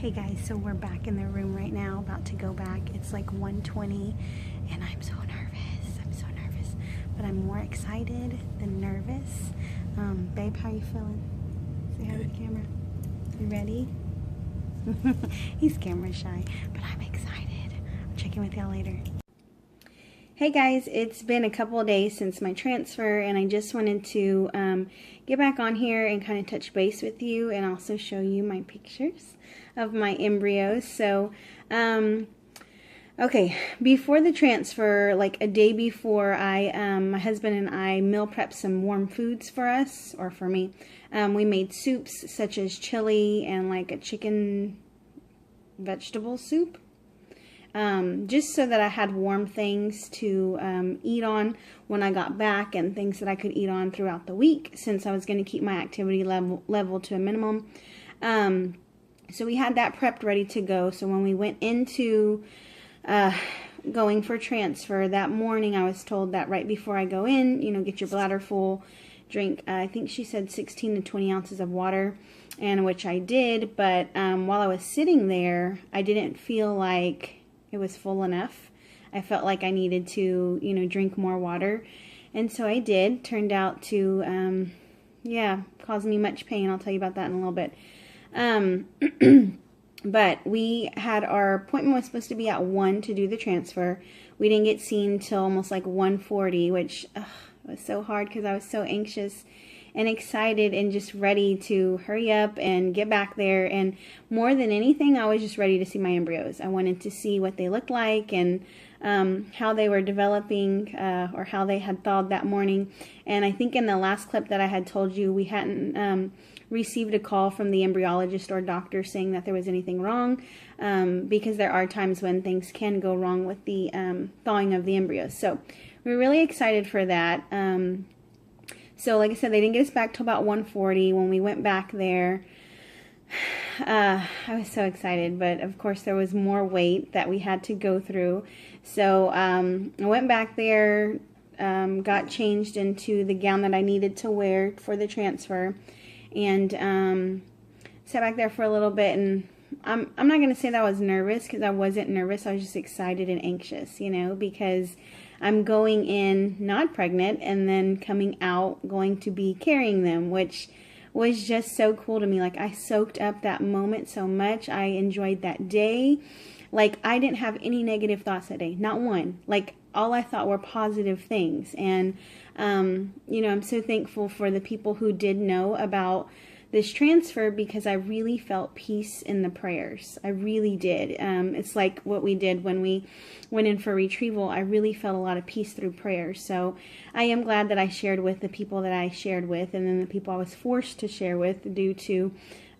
Hey guys, so we're back in the room right now, about to go back. It's like 1:20 and I'm so nervous, but I'm more excited than nervous. Babe, how you feeling? Say hi to the camera. You ready? He's camera shy, but I'm excited. I'll check in with y'all later. Hey guys, it's been a couple of days since my transfer, and I just wanted to get back on here and kind of touch base with you and also show you my pictures of my embryos. So, okay, before the transfer, like a day before, my husband and I meal prepped some warm foods for us, or for me. We made soups such as chili and like a chicken vegetable soup. Just so that I had warm things to eat on when I got back, and things that I could eat on throughout the week, since I was going to keep my activity level to a minimum. So we had that prepped ready to go. So when we went into going for transfer that morning, I was told that right before I go in, get your bladder full, drink, I think she said 16 to 20 ounces of water, and which I did. But while I was sitting there, I didn't feel like it was full enough. I felt like I needed to, drink more water. And so I did. Turned out to, cause me much pain. I'll tell you about that in a little bit. But we had, our appointment was supposed to be at 1 to do the transfer. We didn't get seen till almost like 1:40, which was so hard because I was so anxious and excited and just ready to hurry up and get back there. And more than anything, I was just ready to see my embryos. I wanted to see what they looked like and how they were developing, or how they had thawed that morning. And I think in the last clip that I had told you, we hadn't received a call from the embryologist or doctor saying that there was anything wrong, because there are times when things can go wrong with the thawing of the embryos. So we're really excited for that. So like I said, they didn't get us back till about 1:40. When we went back there, I was so excited, but of course there was more wait that we had to go through. So I went back there, got changed into the gown that I needed to wear for the transfer, and sat back there for a little bit. And I'm not going to say that I was nervous, because I wasn't nervous. I was just excited and anxious, because I'm going in not pregnant and then coming out going to be carrying them, which was just so cool to me. Like, I soaked up that moment so much. I enjoyed that day. Like, I didn't have any negative thoughts that day. Not one. Like, all I thought were positive things. And, I'm so thankful for the people who did know about this transfer, because I really felt peace in the prayers. I really did. It's like what we did when we went in for retrieval. I really felt a lot of peace through prayer. So I am glad that I shared with the people that I shared with, and then the people I was forced to share with due to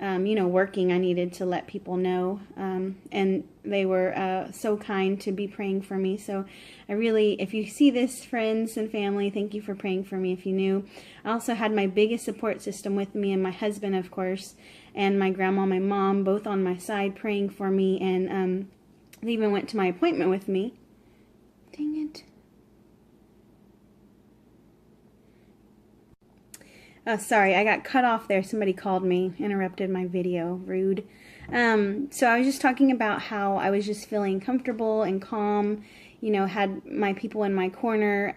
working. I needed to let people know, and they were so kind to be praying for me. So I really, if you see this, friends and family, thank you for praying for me if you knew. I also had my biggest support system with me, and my husband, of course, and my grandma, my mom, both on my side praying for me, and they even went to my appointment with me. Dang it. Oh, sorry, I got cut off there. Somebody called me, interrupted my video. Rude. So I was just talking about how I was just feeling comfortable and calm, had my people in my corner.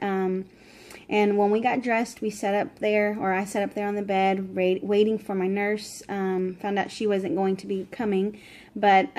And when we got dressed, we sat up there, or I sat up there on the bed, waiting for my nurse. Found out she wasn't going to be coming, but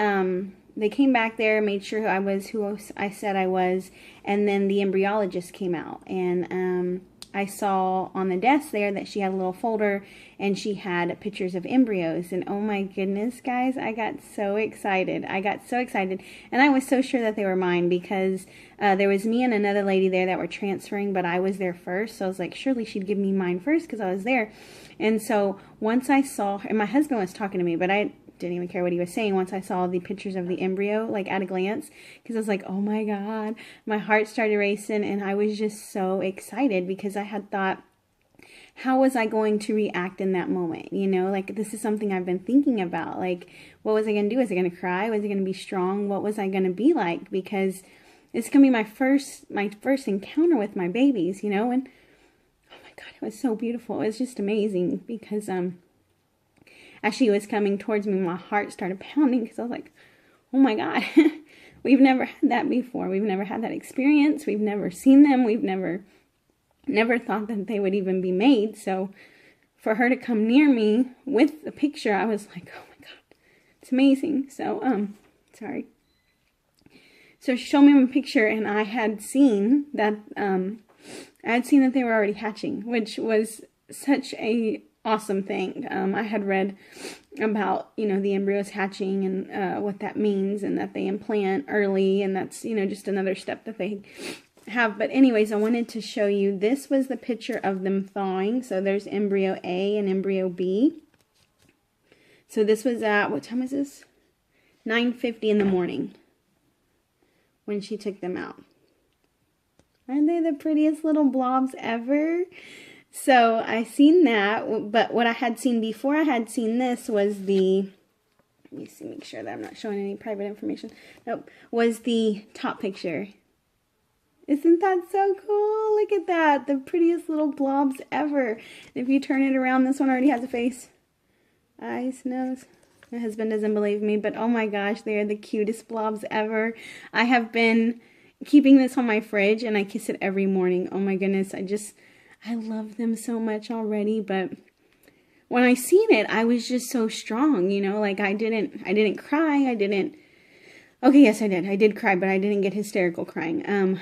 they came back there, made sure I was who I said I was, and then the embryologist came out, and I saw on the desk there that she had a little folder, and she had pictures of embryos. And oh my goodness, guys, I got so excited. And I was so sure that they were mine, because there was me and another lady there that were transferring, but I was there first. So I was like, surely she'd give me mine first because I was there. And so once I saw her, and my husband was talking to me, but I didn't even care what he was saying once I saw the pictures of the embryo, like at a glance, because I was like, oh my God, my heart started racing, and I was just so excited, because I had thought, how was I going to react in that moment? Like, this is something I've been thinking about. Like, what was I going to do? Was I going to cry? Was I going to be strong? What was I going to be like? Because it's going to be my first encounter with my babies, and oh my God, it was so beautiful. It was just amazing, because as she was coming towards me, my heart started pounding because I was like, oh my God, we've never had that before. We've never had that experience. We've never seen them. We've never thought that they would even be made. So for her to come near me with the picture, I was like, oh my God, it's amazing. So, sorry. So she showed me a picture, and I had seen that, they were already hatching, which was such a awesome thing. I had read about, you know, the embryos hatching and what that means, and that they implant early, and that's, you know, just another step that they have. But anyways, I wanted to show you, this was the picture of them thawing. So there's embryo A and embryo B. So this was at, what time is this? 9:50 in the morning when she took them out. Aren't they the prettiest little blobs ever? So I seen that, but what I had seen before I had seen this was the, let me see, make sure that I'm not showing any private information. Nope, was the top picture. Isn't that so cool? Look at that, the prettiest little blobs ever. If you turn it around, this one already has a face, eyes, nose. My husband doesn't believe me, but oh my gosh, they are the cutest blobs ever. I have been keeping this on my fridge, and I kiss it every morning. Oh my goodness, I love them so much already. But when I seen it, I was just so strong, you know, like I didn't cry. Okay, yes, I did. I did cry, but I didn't get hysterical crying.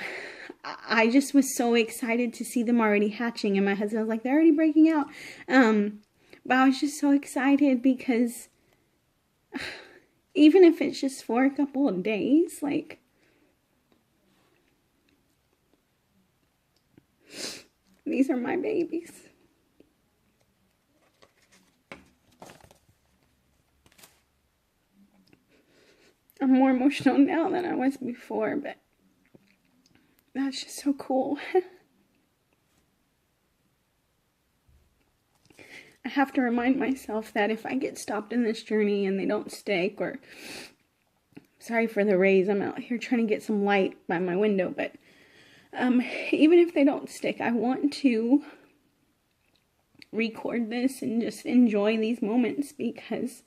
I just was so excited to see them already hatching, and my husband was like, they're already breaking out. But I was just so excited because even if it's just for a couple of days, like, these are my babies. I'm more emotional now than I was before, but that's just so cool. I have to remind myself that if I get stopped in this journey and they don't stick, or, sorry for the rays, I'm out here trying to get some light by my window, but even if they don't stick, I want to record this and just enjoy these moments, because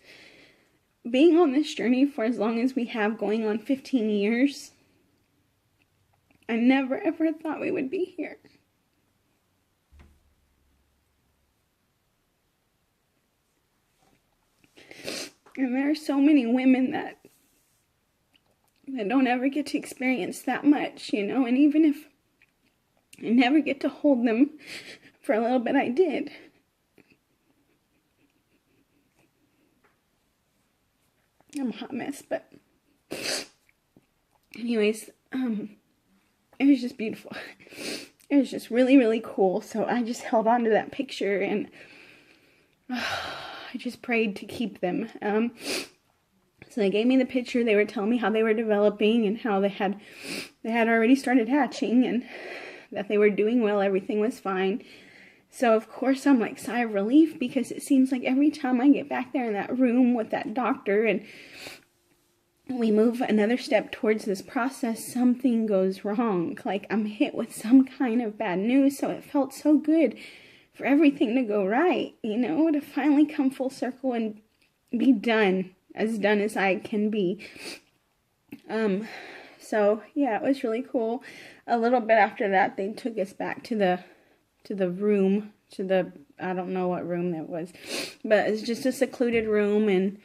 being on this journey for as long as we have, going on 15 years, I never ever thought we would be here. And there are so many women that don't ever get to experience that much, you know, and even if I never get to hold them for a little bit, I did. I'm a hot mess, but anyways, it was just beautiful. It was just really, really cool. So I just held on to that picture, and I just prayed to keep them. So they gave me the picture. They were telling me how they were developing and how they had already started hatching, and that they were doing well. Everything was fine. So of course I'm like, sigh of relief, because it seems like every time I get back there in that room with that doctor and we move another step towards this process, something goes wrong. Like I'm hit with some kind of bad news. So it felt so good for everything to go right, you know, to finally come full circle and be done as I can be. So yeah, it was really cool. A little bit after that, they took us back to the room, I don't know what room that was, but it's just a secluded room, and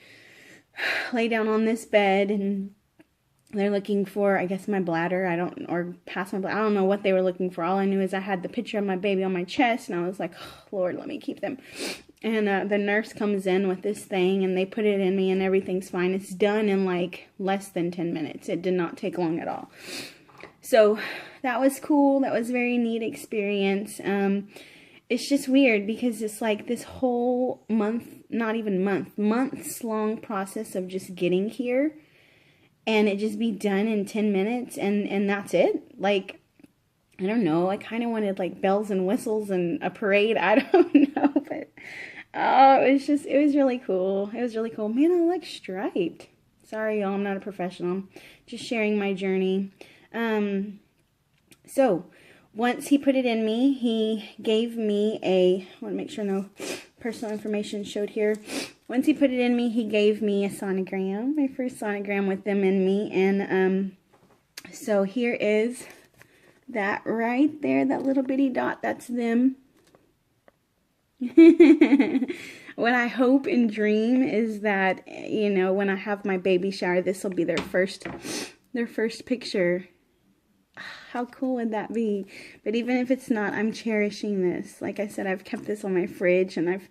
lay down on this bed, and they're looking for, I guess, my bladder. Or past my bladder. I don't know what they were looking for. All I knew is I had the picture of my baby on my chest, and I was like, oh, Lord, let me keep them. And the nurse comes in with this thing, and they put it in me, and everything's fine. It's done in like less than 10 minutes. It did not take long at all. So that was cool. That was a very neat experience. It's just weird because it's like this whole months long process of just getting here, and it just be done in 10 minutes and that's it. Like, I don't know. I kind of wanted like bells and whistles and a parade. I don't know, but it was really cool. It was really cool. Man, I look striped. Sorry, y'all. I'm not a professional. I'm just sharing my journey. So once he put it in me, he gave me I want to make sure no personal information showed here. Once he put it in me, he gave me a sonogram, my first sonogram with them in me. And so here is that right there, that little bitty dot, that's them. What I hope and dream is that, you know, when I have my baby shower, this will be their first picture. How cool would that be? But even if it's not, I'm cherishing this. Like I said, I've kept this on my fridge and I've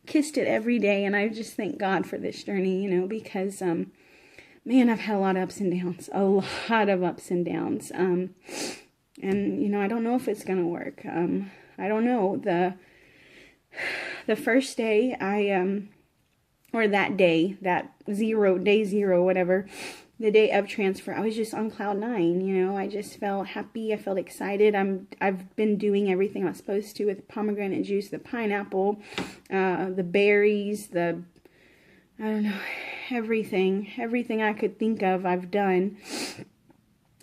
kissed it every day, and I just thank God for this journey, you know, because man, I've had a lot of ups and downs, a lot of ups and downs. And you know, I don't know if it's gonna work. I don't know. The first day or that day, day zero, whatever, the day of transfer, I was just on cloud 9, you know. I just felt happy. I felt excited. I've been doing everything I was supposed to with pomegranate juice, the pineapple, the berries, I don't know, everything I could think of, I've done.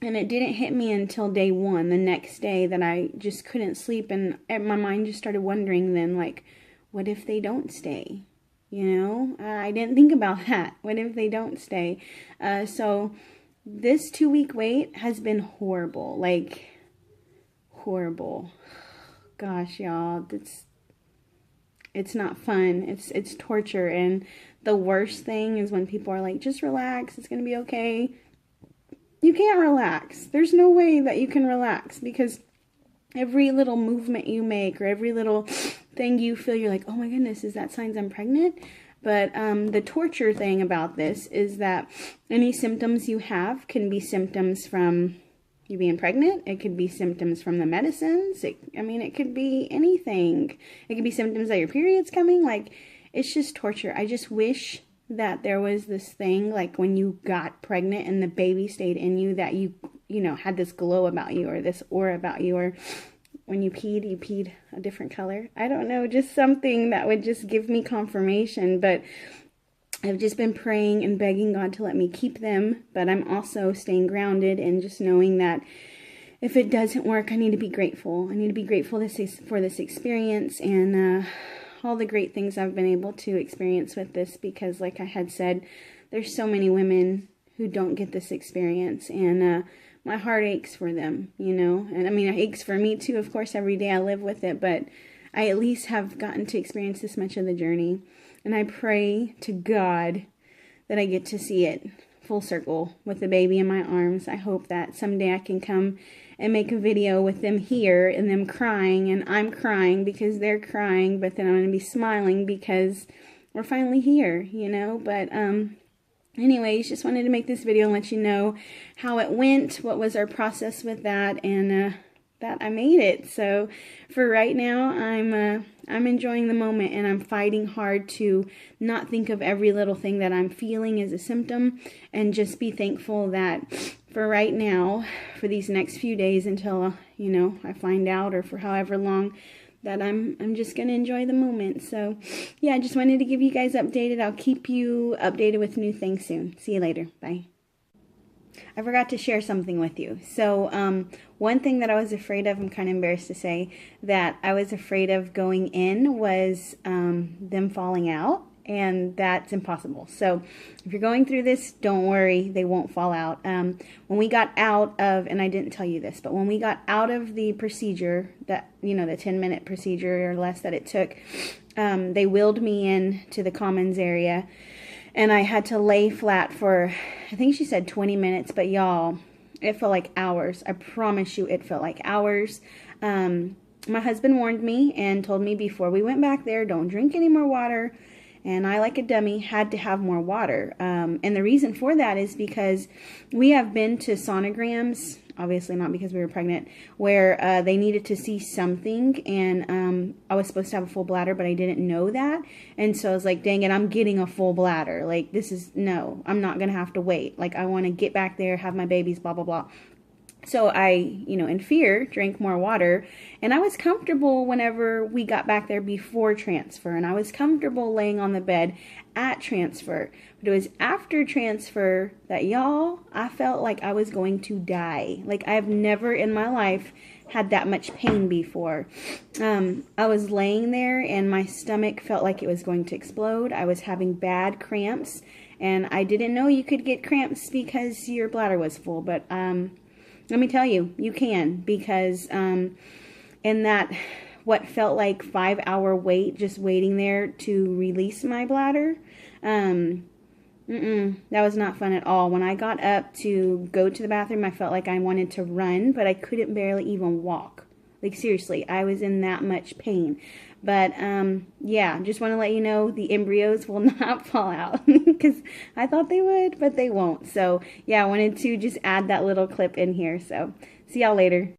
And it didn't hit me until day 1, the next day, that I just couldn't sleep. And my mind just started wondering then, like, what if they don't stay? You know, I didn't think about that. What if they don't stay? So this 2-week wait has been horrible. Like, horrible. Gosh, y'all, it's not fun. It's torture. And the worst thing is when people are like, just relax, it's going to be okay. You can't relax. There's no way that you can relax, because every little movement you make or every little thing you feel, you're like, oh my goodness, is that signs I'm pregnant? But the torture thing about this is that any symptoms you have can be symptoms from you being pregnant. It could be symptoms from the medicines. It could be anything. It could be symptoms that your period's coming. Like, it's just torture. I just wish that there was this thing, like when you got pregnant and the baby stayed in you, that you know, had this glow about you, or this aura about you, or when you peed a different color. I don't know, just something that would just give me confirmation. But I've just been praying and begging God to let me keep them, but I'm also staying grounded and just knowing that if it doesn't work, I need to be grateful. I need to be grateful for this experience and all the great things I've been able to experience with this, because like I had said, there's so many women who don't get this experience, and my heart aches for them, you know. And I mean, it aches for me too, of course. Every day I live with it, but I at least have gotten to experience this much of the journey. And I pray to God that I get to see it full circle with the baby in my arms. I hope that someday I can come and make a video with them here and them crying, and I'm crying because they're crying, but then I'm going to be smiling because we're finally here, you know. But anyways, just wanted to make this video and let you know how it went, what was our process with that, and that I made it. So for right now, I'm enjoying the moment, and I'm fighting hard to not think of every little thing that I'm feeling as a symptom, and just be thankful that for right now, for these next few days until, you know, I find out, or for however long, that I'm just going to enjoy the moment. So yeah, I just wanted to give you guys updated. I'll keep you updated with new things soon. See you later. Bye. I forgot to share something with you. So one thing that I was afraid of, I'm kind of embarrassed to say, that I was afraid of going in was them falling out. And that's impossible. So if you're going through this, don't worry, they won't fall out. When we got out of, and I didn't tell you this, but when we got out of the procedure, that, you know, the 10-minute procedure or less that it took, they wheeled me in to the commons area, and I had to lay flat for, I think she said 20 minutes, but y'all, it felt like hours. I promise you, it felt like hours. My husband warned me and told me before we went back there, don't drink any more water. And I, like a dummy, had to have more water. And the reason for that is because we have been to sonograms, obviously not because we were pregnant, where they needed to see something. And I was supposed to have a full bladder, but I didn't know that. And so I was like, dang it, I'm getting a full bladder. Like, this is, no, I'm not going to have to wait. Like, I want to get back there, have my babies, blah, blah, blah. So I, you know, in fear, drank more water, and I was comfortable whenever we got back there before transfer, and I was comfortable laying on the bed at transfer. But it was after transfer that, y'all, I felt like I was going to die. Like, I've never in my life had that much pain before. I was laying there and my stomach felt like it was going to explode. I was having bad cramps, and I didn't know you could get cramps because your bladder was full, but let me tell you, you can, because in that what felt like 5-hour wait, just waiting there to release my bladder, that was not fun at all. When I got up to go to the bathroom, I felt like I wanted to run, but I couldn't barely even walk. Like, seriously, I was in that much pain. But, yeah, just want to let you know the embryos will not fall out, because I thought they would, but they won't. So, yeah, I wanted to just add that little clip in here. So, see y'all later.